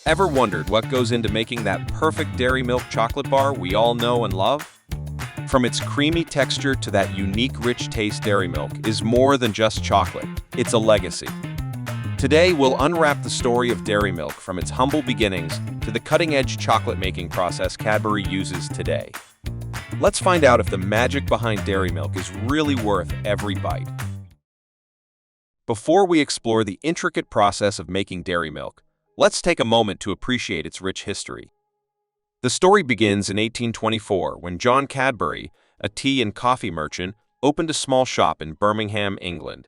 Ever wondered what goes into making that perfect dairy milk chocolate bar we all know and love? From its creamy texture to that unique rich taste, dairy milk is more than just chocolate. It's a legacy. Today, we'll unwrap the story of dairy milk from its humble beginnings to the cutting-edge chocolate-making process Cadbury uses today. Let's find out if the magic behind dairy milk is really worth every bite. Before we explore the intricate process of making dairy milk, let's take a moment to appreciate its rich history. The story begins in 1824 when John Cadbury, a tea and coffee merchant, opened a small shop in Birmingham, England.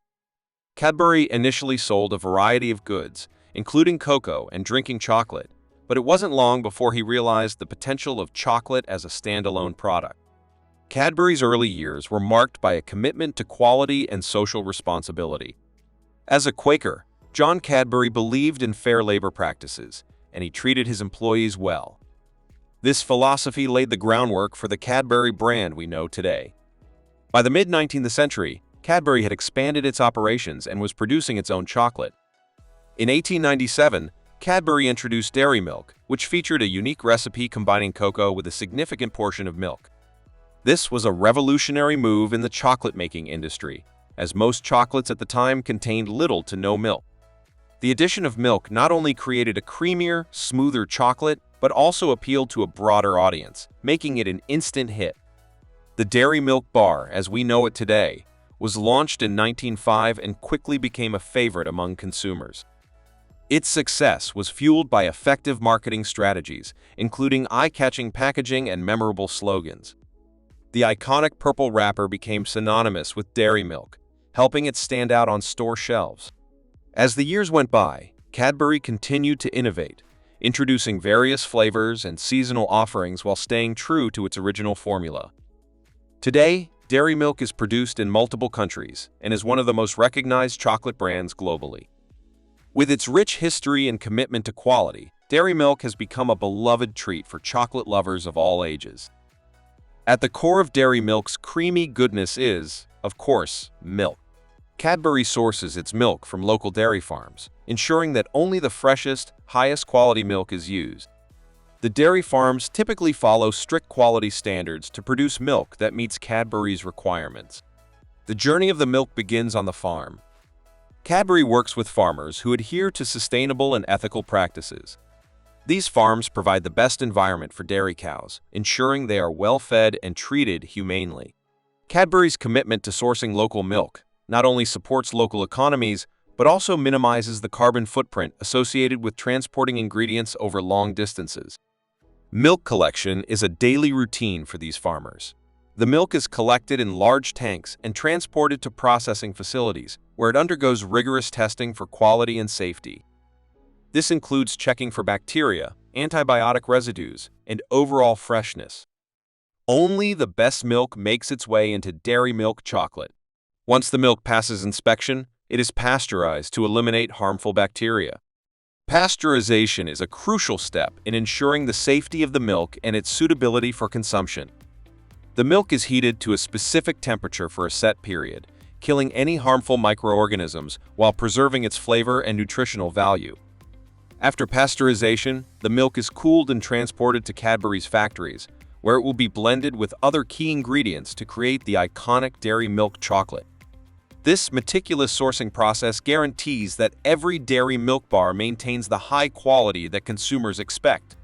Cadbury initially sold a variety of goods, including cocoa and drinking chocolate, but it wasn't long before he realized the potential of chocolate as a standalone product. Cadbury's early years were marked by a commitment to quality and social responsibility. As a Quaker, John Cadbury believed in fair labor practices, and he treated his employees well. This philosophy laid the groundwork for the Cadbury brand we know today. By the mid-19th century, Cadbury had expanded its operations and was producing its own chocolate. In 1897, Cadbury introduced dairy milk, which featured a unique recipe combining cocoa with a significant portion of milk. This was a revolutionary move in the chocolate-making industry, as most chocolates at the time contained little to no milk. The addition of milk not only created a creamier, smoother chocolate, but also appealed to a broader audience, making it an instant hit. The dairy milk bar, as we know it today, was launched in 1905 and quickly became a favorite among consumers. Its success was fueled by effective marketing strategies, including eye-catching packaging and memorable slogans. The iconic purple wrapper became synonymous with dairy milk, helping it stand out on store shelves. As the years went by, Cadbury continued to innovate, introducing various flavors and seasonal offerings while staying true to its original formula. Today, dairy milk is produced in multiple countries and is one of the most recognized chocolate brands globally. With its rich history and commitment to quality, dairy milk has become a beloved treat for chocolate lovers of all ages. At the core of dairy milk's creamy goodness is, of course, milk. Cadbury sources its milk from local dairy farms, ensuring that only the freshest, highest quality milk is used. The dairy farms typically follow strict quality standards to produce milk that meets Cadbury's requirements. The journey of the milk begins on the farm. Cadbury works with farmers who adhere to sustainable and ethical practices. These farms provide the best environment for dairy cows, ensuring they are well-fed and treated humanely. Cadbury's commitment to sourcing local milk not only supports local economies, but also minimizes the carbon footprint associated with transporting ingredients over long distances. Milk collection is a daily routine for these farmers. The milk is collected in large tanks and transported to processing facilities, where it undergoes rigorous testing for quality and safety. This includes checking for bacteria, antibiotic residues, and overall freshness. Only the best milk makes its way into dairy milk chocolate. Once the milk passes inspection, it is pasteurized to eliminate harmful bacteria. Pasteurization is a crucial step in ensuring the safety of the milk and its suitability for consumption. The milk is heated to a specific temperature for a set period, killing any harmful microorganisms while preserving its flavor and nutritional value. After pasteurization, the milk is cooled and transported to Cadbury's factories, where it will be blended with other key ingredients to create the iconic dairy milk chocolate. This meticulous sourcing process guarantees that every dairy milk bar maintains the high quality that consumers expect.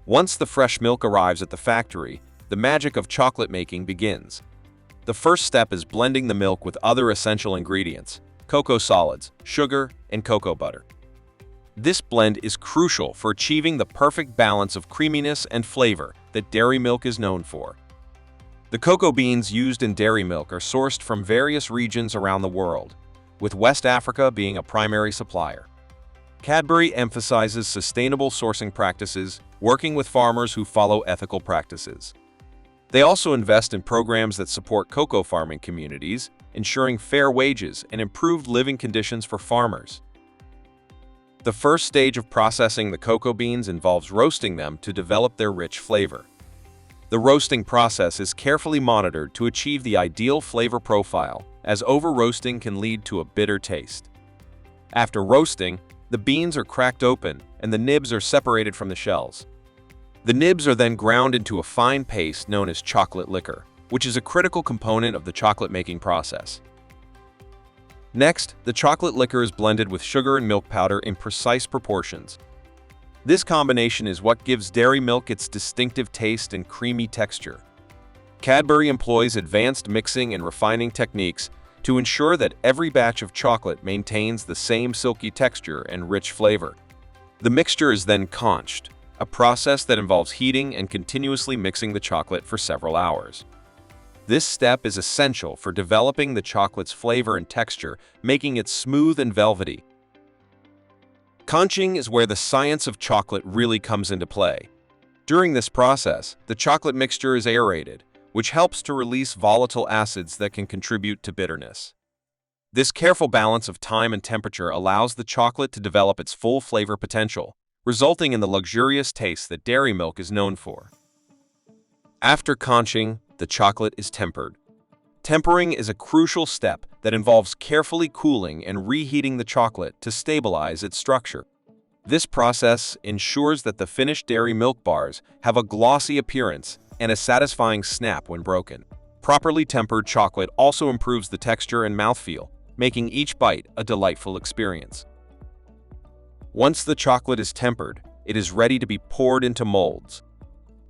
Once the fresh milk arrives at the factory, the magic of chocolate making begins. The first step is blending the milk with other essential ingredients: cocoa solids, sugar, and cocoa butter. This blend is crucial for achieving the perfect balance of creaminess and flavor that dairy milk is known for. The cocoa beans used in dairy milk are sourced from various regions around the world, with West Africa being a primary supplier. Cadbury emphasizes sustainable sourcing practices, working with farmers who follow ethical practices. They also invest in programs that support cocoa farming communities, ensuring fair wages and improved living conditions for farmers. The first stage of processing the cocoa beans involves roasting them to develop their rich flavor. The roasting process is carefully monitored to achieve the ideal flavor profile, as over-roasting can lead to a bitter taste. After roasting, the beans are cracked open and the nibs are separated from the shells. The nibs are then ground into a fine paste known as chocolate liquor, which is a critical component of the chocolate-making process. Next, the chocolate liquor is blended with sugar and milk powder in precise proportions. This combination is what gives dairy milk its distinctive taste and creamy texture. Cadbury employs advanced mixing and refining techniques to ensure that every batch of chocolate maintains the same silky texture and rich flavor. The mixture is then conched, a process that involves heating and continuously mixing the chocolate for several hours. This step is essential for developing the chocolate's flavor and texture, making it smooth and velvety. Conching is where the science of chocolate really comes into play. During this process, the chocolate mixture is aerated, which helps to release volatile acids that can contribute to bitterness. This careful balance of time and temperature allows the chocolate to develop its full flavor potential, resulting in the luxurious taste that dairy milk is known for. After conching, the chocolate is tempered. Tempering is a crucial step that involves carefully cooling and reheating the chocolate to stabilize its structure. This process ensures that the finished dairy milk bars have a glossy appearance and a satisfying snap when broken. Properly tempered chocolate also improves the texture and mouthfeel, making each bite a delightful experience. Once the chocolate is tempered, it is ready to be poured into molds.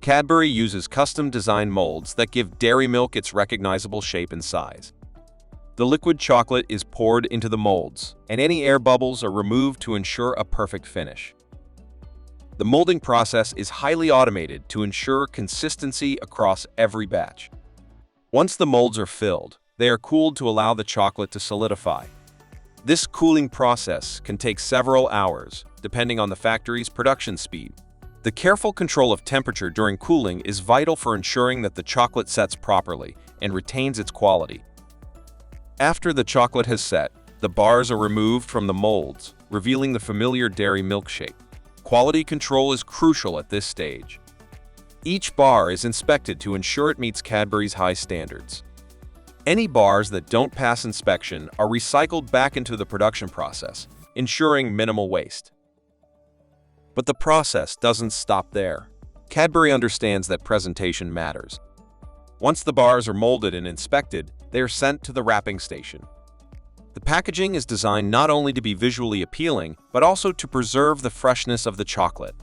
Cadbury uses custom-designed molds that give dairy milk its recognizable shape and size. The liquid chocolate is poured into the molds, and any air bubbles are removed to ensure a perfect finish. The molding process is highly automated to ensure consistency across every batch. Once the molds are filled, they are cooled to allow the chocolate to solidify. This cooling process can take several hours, depending on the factory's production speed. The careful control of temperature during cooling is vital for ensuring that the chocolate sets properly and retains its quality. After the chocolate has set, the bars are removed from the molds, revealing the familiar dairy milk shape. Quality control is crucial at this stage. Each bar is inspected to ensure it meets Cadbury's high standards. Any bars that don't pass inspection are recycled back into the production process, ensuring minimal waste. But the process doesn't stop there. Cadbury understands that presentation matters. Once the bars are molded and inspected, they are sent to the wrapping station. The packaging is designed not only to be visually appealing, but also to preserve the freshness of the chocolate.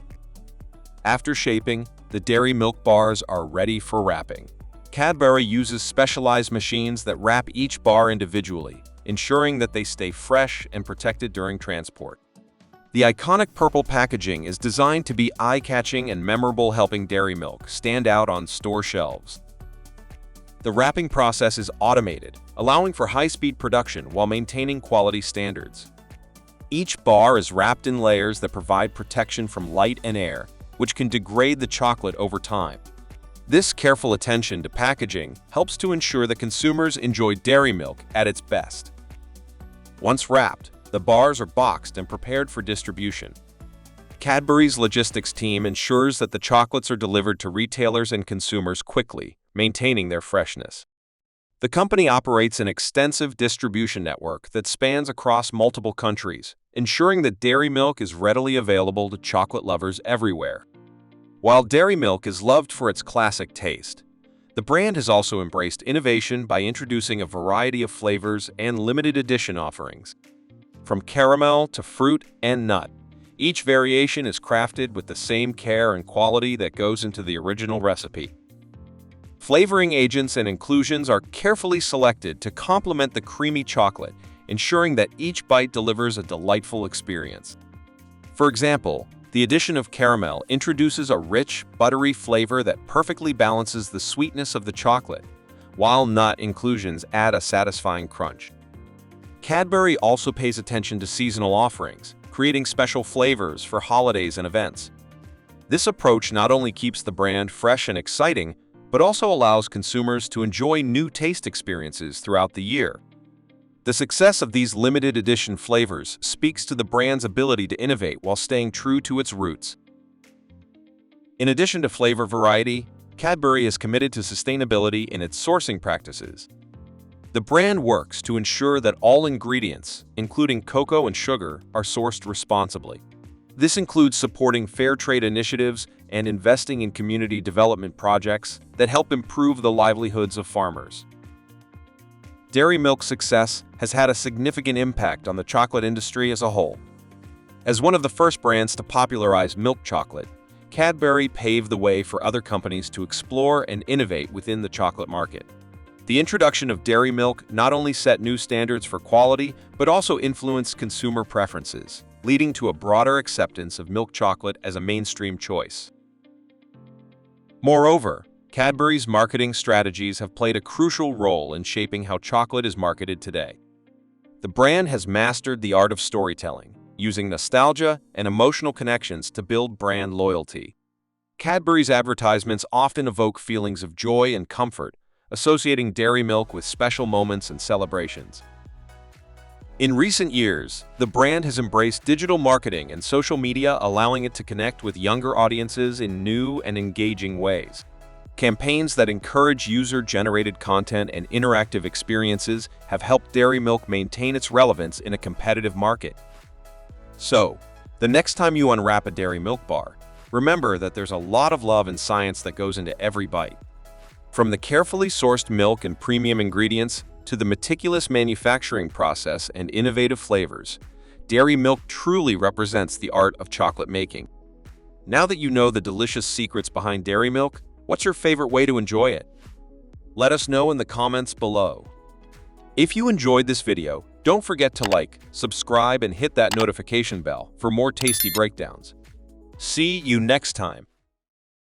After shaping, the dairy milk bars are ready for wrapping. Cadbury uses specialized machines that wrap each bar individually, ensuring that they stay fresh and protected during transport. The iconic purple packaging is designed to be eye-catching and memorable, helping dairy milk stand out on store shelves. The wrapping process is automated, allowing for high-speed production while maintaining quality standards. Each bar is wrapped in layers that provide protection from light and air, which can degrade the chocolate over time. This careful attention to packaging helps to ensure that consumers enjoy dairy milk at its best. Once wrapped, the bars are boxed and prepared for distribution. Cadbury's logistics team ensures that the chocolates are delivered to retailers and consumers quickly, maintaining their freshness. The company operates an extensive distribution network that spans across multiple countries, ensuring that dairy milk is readily available to chocolate lovers everywhere. While dairy milk is loved for its classic taste, the brand has also embraced innovation by introducing a variety of flavors and limited edition offerings. From caramel to fruit and nut, each variation is crafted with the same care and quality that goes into the original recipe. Flavoring agents and inclusions are carefully selected to complement the creamy chocolate, ensuring that each bite delivers a delightful experience. For example, the addition of caramel introduces a rich, buttery flavor that perfectly balances the sweetness of the chocolate, while nut inclusions add a satisfying crunch. Cadbury also pays attention to seasonal offerings, creating special flavors for holidays and events. This approach not only keeps the brand fresh and exciting, but also allows consumers to enjoy new taste experiences throughout the year. The success of these limited edition flavors speaks to the brand's ability to innovate while staying true to its roots. In addition to flavor variety, Cadbury is committed to sustainability in its sourcing practices. The brand works to ensure that all ingredients, including cocoa and sugar, are sourced responsibly. This includes supporting fair trade initiatives and investing in community development projects that help improve the livelihoods of farmers. Dairy Milk's success has had a significant impact on the chocolate industry as a whole. As one of the first brands to popularize milk chocolate, Cadbury paved the way for other companies to explore and innovate within the chocolate market. The introduction of dairy milk not only set new standards for quality, but also influenced consumer preferences, leading to a broader acceptance of milk chocolate as a mainstream choice. Moreover, Cadbury's marketing strategies have played a crucial role in shaping how chocolate is marketed today. The brand has mastered the art of storytelling, using nostalgia and emotional connections to build brand loyalty. Cadbury's advertisements often evoke feelings of joy and comfort, associating dairy milk with special moments and celebrations. In recent years, the brand has embraced digital marketing and social media, allowing it to connect with younger audiences in new and engaging ways. Campaigns that encourage user-generated content and interactive experiences have helped dairy milk maintain its relevance in a competitive market. So, the next time you unwrap a dairy milk bar, remember that there's a lot of love and science that goes into every bite. From the carefully sourced milk and premium ingredients to the meticulous manufacturing process and innovative flavors, dairy milk truly represents the art of chocolate making. Now that you know the delicious secrets behind dairy milk, what's your favorite way to enjoy it? Let us know in the comments below. If you enjoyed this video, don't forget to like, subscribe, and hit that notification bell for more tasty breakdowns. See you next time.